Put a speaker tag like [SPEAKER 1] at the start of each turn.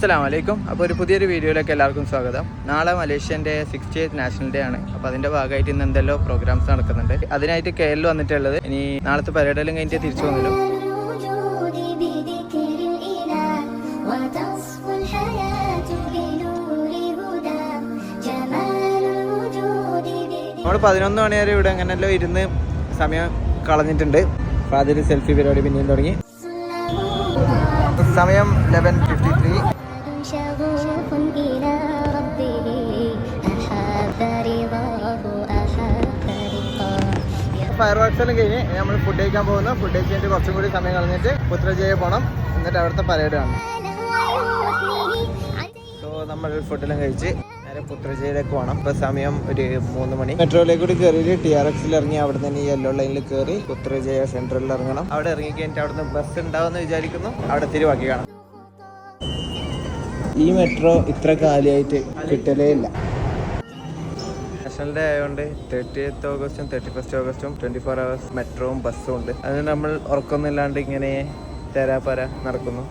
[SPEAKER 1] അസ്സലാമു അലൈക്കും. അപ്പോൾ ഒരു പുതിയൊരു വീഡിയോയിലേക്ക് എല്ലാവർക്കും സ്വാഗതം. നാളെ മലേഷ്യൻ്റെ 68th നാഷണൽ ഡേ ആണ്. അപ്പോൾ അതിൻ്റെ ഭാഗമായിട്ട് ഇന്ന് എന്തെല്ലോ പ്രോഗ്രാംസ് നടക്കുന്നുണ്ട്. അതിനായിട്ട് KL വന്നിട്ടുള്ളത്. ഇനി നാളത്തെ പരേഡെല്ലാം കഴിഞ്ഞിട്ട് തിരിച്ചു വന്നല്ലോ. നമ്മൾ 11 മണി വരെ ഇവിടെ അങ്ങനെയല്ലോ ഇരുന്ന് സമയം കളഞ്ഞിട്ടുണ്ട്. അപ്പോൾ അതിൽ സെൽഫി പരിപാടി പിന്നെയും തുടങ്ങി. സമയം 11:53. ഫയർ വർക്ക്സ് എല്ലാം കഴിഞ്ഞ് നമ്മൾ ഫുഡ് കഴിക്കാൻ പോകുന്നു. ഫുഡ് കഴിച്ചിട്ട് കുറച്ചും കൂടി സമയം കളഞ്ഞിട്ട് പുത്രജയ പോകണം. എന്നിട്ട് അവിടുത്തെ പരേഡ് കാണും. സോ നമ്മൾ ഫുഡെല്ലാം കഴിച്ച് നേരെ പുത്രജയിലേക്ക് പോകണം. ഇപ്പോൾ സമയം ഒരു 3 മണി. മെട്രോയിലേക്ക് കൂടി കയറിയിട്ട് TRXൽ ഇറങ്ങി അവിടെ തന്നെ യെല്ലോ ലൈനിൽ കയറി പുത്രജയ സെൻട്രലിൽ ഇറങ്ങണം. അവിടെ ഇറങ്ങി കഴിഞ്ഞിട്ട് അവിടുന്ന് ബസ് ഉണ്ടാവുമെന്ന് വിചാരിക്കുന്നു. അവിടെ തിരുവാക്കി കാണാം. ഈ മെട്രോ ഇത്ര കാലിയായിട്ട് കിട്ടലേ ഇല്ല. നാഷണൽ ഡേ ആയതുകൊണ്ട് 30th ഓഗസ്റ്റും 31st ഓഗസ്റ്റും 24 hours മെട്രോവും ബസ്സും ഉണ്ട്. അത് നമ്മൾ ഉറക്കൊന്നുമില്ലാണ്ട് ഇങ്ങനെ തരാപ്പര നടക്കുന്നു.